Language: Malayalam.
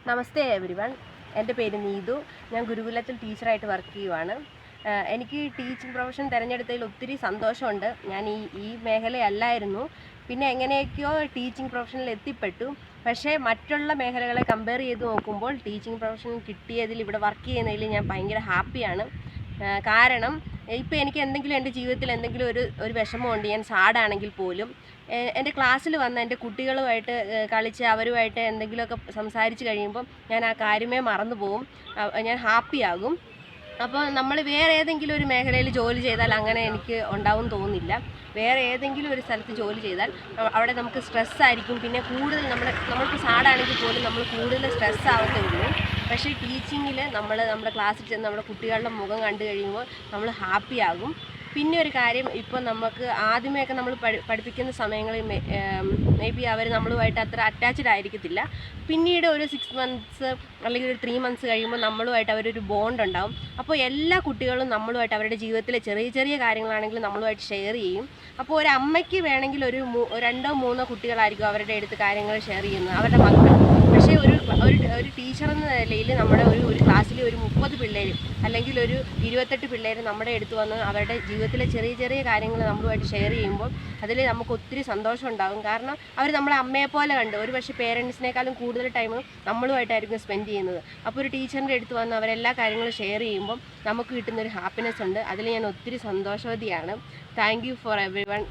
നമസ്തേ എവരിവൺ. എൻ്റെ പേര് നീതു. ഞാൻ ഗുരുകുലത്തിൽ ടീച്ചറായിട്ട് വർക്ക് ചെയ്യുവാണ്. എനിക്ക് ടീച്ചിങ് പ്രൊഫഷൻ തിരഞ്ഞെടുത്തതിൽ ഒത്തിരി സന്തോഷമുണ്ട്. ഞാൻ ഈ മേഖലയല്ലായിരുന്നു, പിന്നെ എങ്ങനെയൊക്കെയോ ടീച്ചിങ് പ്രൊഫഷനിൽ എത്തിപ്പെട്ടു. പക്ഷേ മറ്റുള്ള മേഖലകളെ കമ്പയർ ചെയ്ത് നോക്കുമ്പോൾ ടീച്ചിങ് പ്രൊഫഷൻ കിട്ടിയതിൽ, ഇവിടെ വർക്ക് ചെയ്യുന്നതിൽ ഞാൻ ഭയങ്കര ഹാപ്പിയാണ്. കാരണം ഇപ്പോൾ എനിക്ക് എന്തെങ്കിലും എൻ്റെ ജീവിതത്തിൽ എന്തെങ്കിലും ഒരു വിഷമമുണ്ട്, ഞാൻ സാഡാണെങ്കിൽ പോലും എൻ്റെ ക്ലാസ്സിൽ വന്ന എൻ്റെ കുട്ടികളുമായിട്ട് കളിച്ച് അവരുമായിട്ട് എന്തെങ്കിലുമൊക്കെ സംസാരിച്ച് കഴിയുമ്പം ഞാൻ ആ കാര്യമേ മറന്നു പോകും, ഞാൻ ഹാപ്പിയാകും. അപ്പോൾ നമ്മൾ വേറെ ഏതെങ്കിലും ഒരു മേഖലയിൽ ജോലി ചെയ്താൽ അങ്ങനെ എനിക്ക് ഉണ്ടാവും തോന്നില്ല. വേറെ ഏതെങ്കിലും ഒരു സ്ഥലത്ത് ജോലി ചെയ്താൽ അവിടെ നമുക്ക് സ്ട്രെസ്സായിരിക്കും, പിന്നെ കൂടുതൽ നമ്മൾക്ക് സാഡാണെങ്കിൽ പോലും നമ്മൾ കൂടുതൽ സ്ട്രെസ് ആവത്തേ ഉള്ളൂ. പക്ഷേ ടീച്ചിങ്ങിൽ നമ്മുടെ ക്ലാസ്സിൽ ചെന്ന് നമ്മുടെ കുട്ടികളുടെ മുഖം കണ്ടു കഴിയുമ്പോൾ നമ്മൾ ഹാപ്പിയാകും. പിന്നെ ഒരു കാര്യം, ഇപ്പോൾ നമുക്ക് ആദ്യമേയൊക്കെ നമ്മൾ പഠിപ്പിക്കുന്ന സമയങ്ങളിൽ മേ ബി അവർ നമ്മളുമായിട്ട് അത്ര അറ്റാച്ച്ഡ് ആയിരിക്കത്തില്ല. പിന്നീട് ഒരു 6 months അല്ലെങ്കിൽ ഒരു 3 months കഴിയുമ്പോൾ നമ്മളുമായിട്ട് അവരൊരു ബോണ്ട് ഉണ്ടാവും. അപ്പോൾ എല്ലാ കുട്ടികളും നമ്മളുമായിട്ട് അവരുടെ ജീവിതത്തിലെ ചെറിയ ചെറിയ കാര്യങ്ങളാണെങ്കിലും നമ്മളുമായിട്ട് ഷെയർ ചെയ്യും. അപ്പോൾ ഒരു അമ്മയ്ക്ക് വേണമെങ്കിൽ ഒരു 2-3 കുട്ടികളായിരിക്കും അവരുടെ അടുത്ത് കാര്യങ്ങൾ ഷെയർ ചെയ്യുന്നത്, അവരുടെ മക്കൾ. പക്ഷേ ഒരു ടീച്ചർ എന്ന നിലയിൽ നമ്മുടെ ഒരു ക്ലാസ്സിൽ ഒരു 30 പിള്ളേർ അല്ലെങ്കിൽ ഒരു 28 പിള്ളേർ നമ്മുടെ അടുത്ത് വന്ന് അവരുടെ ജീവിതത്തിലെ ചെറിയ ചെറിയ കാര്യങ്ങൾ നമ്മളുമായിട്ട് ഷെയർ ചെയ്യുമ്പോൾ അതിൽ നമുക്ക് ഒത്തിരി സന്തോഷം ഉണ്ടാകും. കാരണം അവർ നമ്മളെ അമ്മയെപ്പോലെ കണ്ട്, ഒരു പക്ഷേ പേരൻസിനേക്കാളും കൂടുതൽ ടൈം നമ്മളുമായിട്ടായിരിക്കും സ്പെൻഡ് ചെയ്യുന്നത്. അപ്പോൾ ഒരു ടീച്ചറിൻ്റെ അടുത്ത് വന്ന് അവരെല്ലാ കാര്യങ്ങളും ഷെയർ ചെയ്യുമ്പം നമുക്ക് കിട്ടുന്നൊരു ഹാപ്പിനെസ് ഉണ്ട്. അതിൽ ഞാൻ ഒത്തിരി സന്തോഷവതിയാണ്. Thank you for every one.